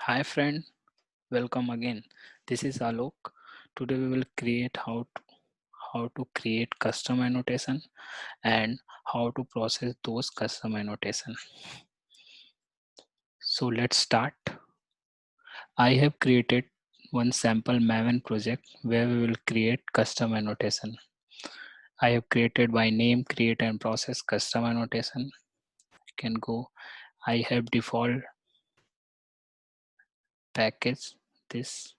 Hi friend, welcome again. This is Alok. Today we will create how to create custom annotation and how to process those custom annotation. So let's start. I have created one sample Maven project where we will create custom annotation. I have created by name, create and process custom annotation. You can go. I have default package this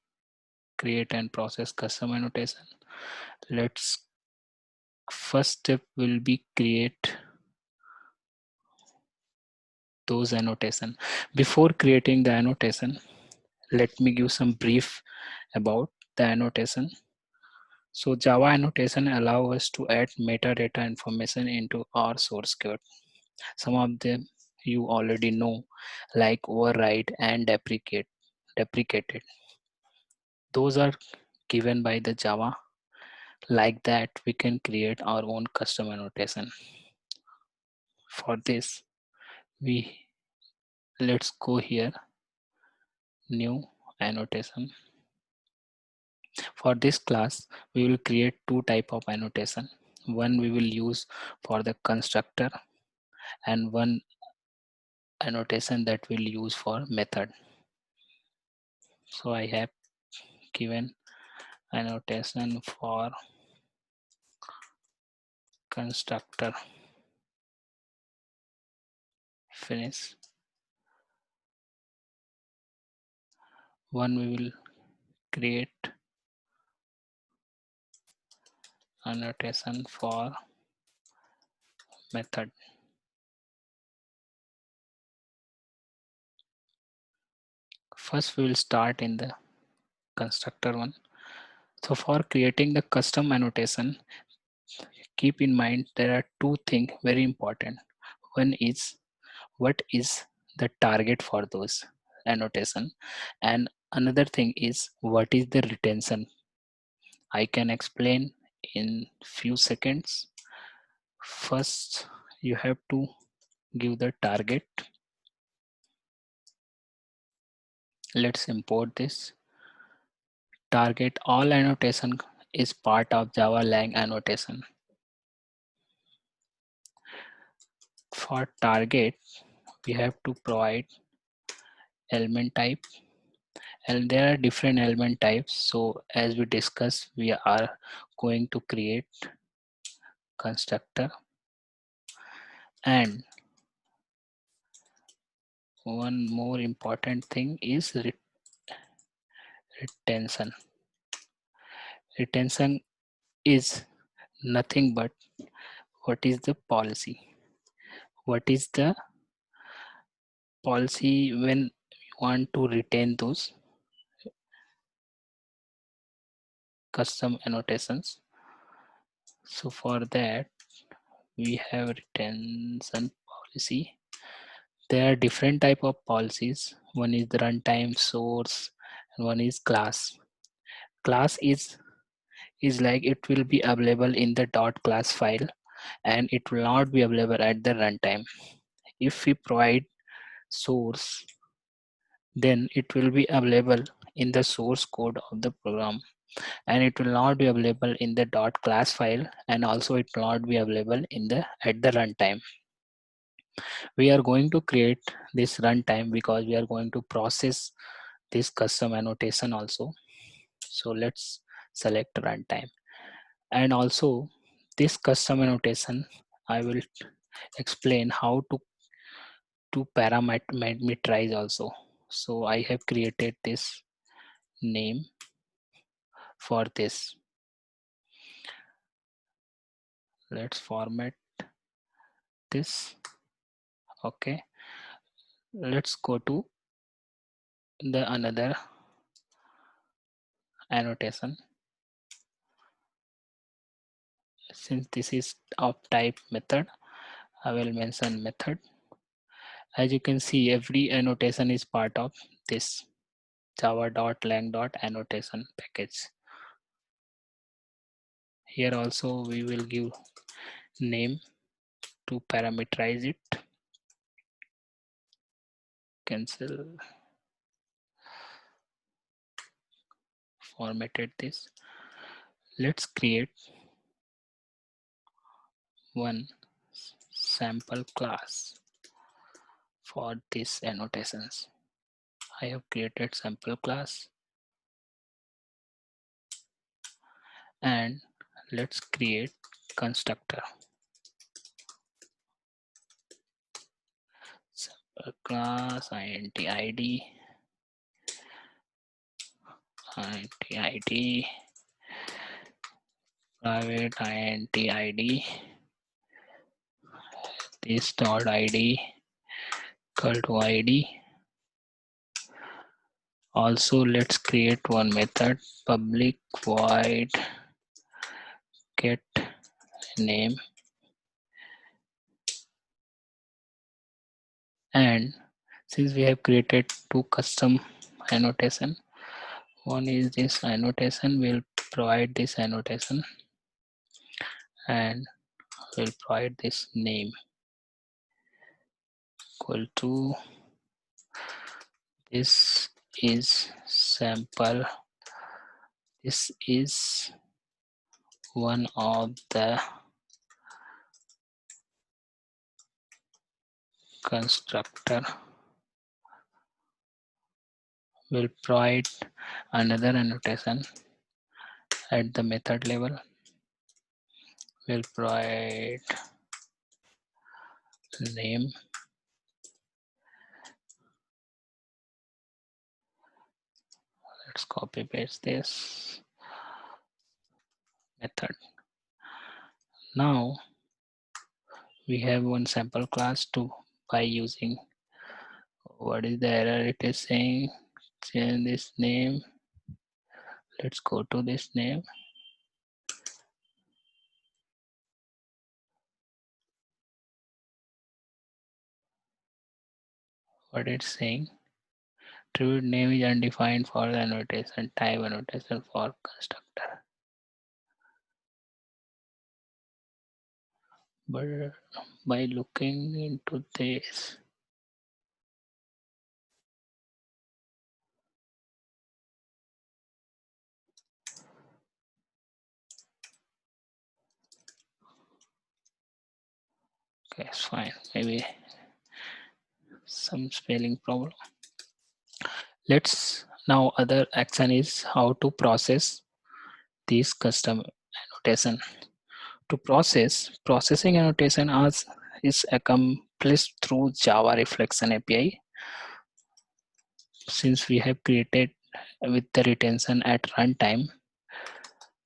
create and process custom annotation. Let's first step will be create those annotation. Before creating the annotation, let me give some brief about the annotation. So Java annotation allow us to add metadata information into our source code. Some of them you already know, like override and deprecated. Those are given by the Java. Like that, we can create our own custom annotation. For this, we let's go here, new annotation. For this class, we will create two type of annotation. One we will use for the constructor and one annotation that we'll use for method. So I have given annotation for constructor. Finish. One we will create annotation for method. First we will start in the constructor one. So for creating the custom annotation, keep in mind there are two things very important. One is what is the target for those annotation, and another thing is what is the retention. I can explain in few seconds. First you have to give the target. Let's import this target. All annotation is part of Java lang annotation. For target we have to provide element type, and there are different element types. So as we discussed, we are going to create constructor, and one more important thing is retention. Retention is nothing but what is the policy, what is the policy when you want to retain those custom annotations. So for that we have retention policy. There are different type of policies. One is the runtime, source, and one is class. Class is like it will be available in the dot class file and it will not be available at the runtime. If we provide source, then it will be available in the source code of the program, and it will not be available in the dot class file, and also it will not be available in the at the runtime. We are going to create this runtime because we are going to process this custom annotation also. So let's select runtime, and also this custom annotation I will explain how to parameterize also. So I have created this name for this. Let's format this. Okay, let's go to the another annotation. Since this is of type method, I will mention method. As you can see, every annotation is part of this java.lang.annotation package. Here also we will give name to parameterize it. Cancel. formatted this. Let's create one sample class for these annotations. I have created sample class, and let's create constructor. Sample class int id private int id this dot id equal to id. Also, let's create one method, public void get name, and since we have created two custom annotation, one is this annotation, will provide this annotation and will provide this name equal to this is sample. This is one of the constructor. Will provide another annotation at the method level. Will provide name. Let's copy paste this method. Now we have one sample class too by using what is the error it is saying. Change this name. Let's go to this name. What it's saying, attribute name is undefined for the annotation, type annotation for constructor. But by looking into this, okay, it's fine. Maybe some spelling problem. Let's now other action is how to process these custom annotation. To processing annotation as is accomplished through Java Reflection API. Since we have created with the retention at runtime,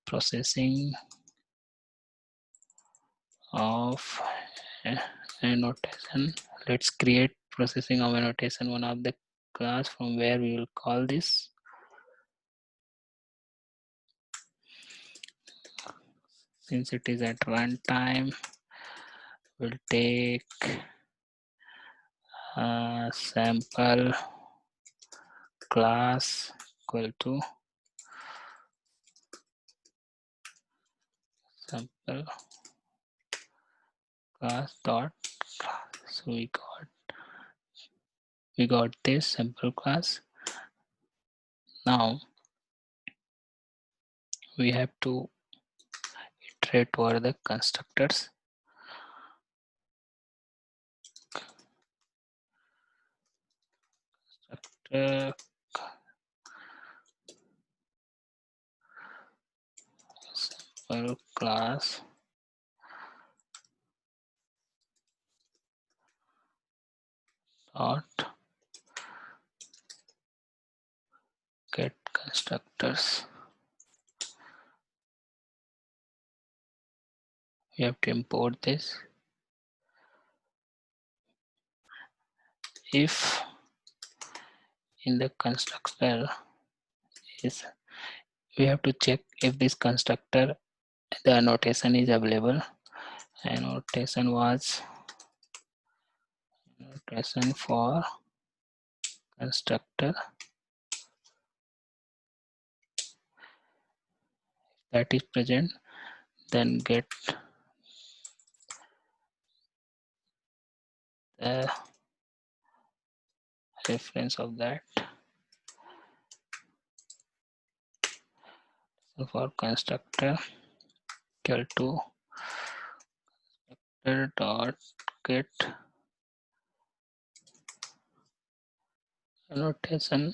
processing of annotation. Let's create processing of annotation, one of the class from where we will call this. Since it is at runtime, we'll take sample class equal to sample class dot class. So we got this sample class. Now we have to iterate over the constructors. Sample class dot get constructors. We have to import this. If in the constructor is, we have to check if this constructor the annotation is available. Annotation was annotation for constructor that is present, then get the reference of that. So for constructor equal to dot get annotation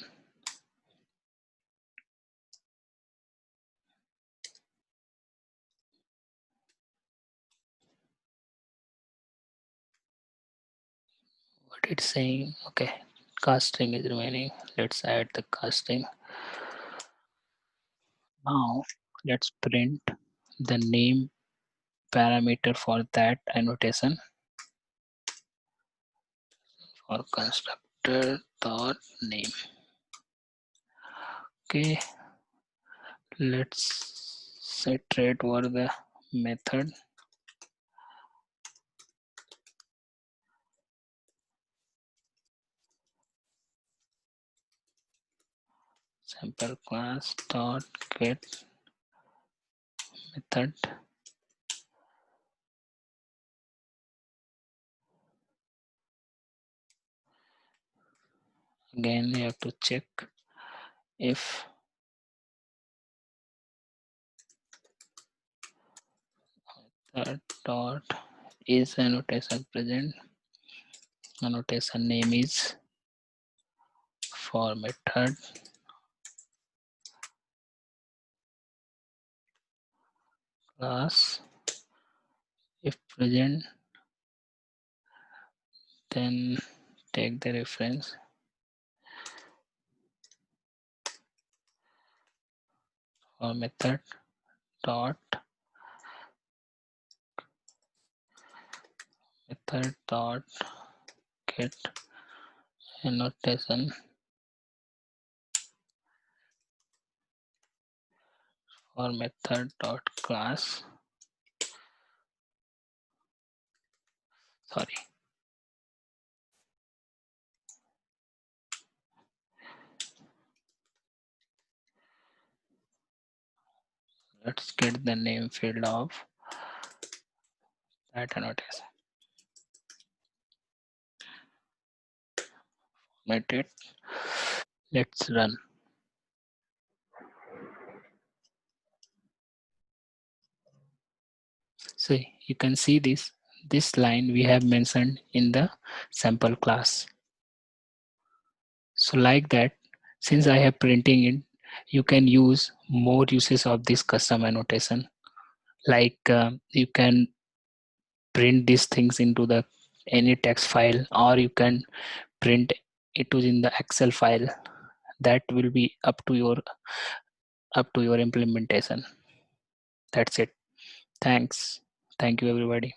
what it's saying. Okay, casting is remaining. Let's add the casting. Now let's print the name parameter for that annotation for constructor dot name. Okay, let's set rate over the method. Sample class dot get method. Again, you have to check if the dot is annotation present. Annotation name is for method class. If present, then take the reference for method dot get annotation for method dot class. Sorry. Let's get the name field of that annotation. Format it. Let's run. So you can see this line we have mentioned in the sample class. So like that, since I have printing it, you can use more uses of this custom annotation. Like you can print these things into the any text file, or you can print it in the Excel file. That will be up to your implementation. That's it. Thanks. Thank you, everybody.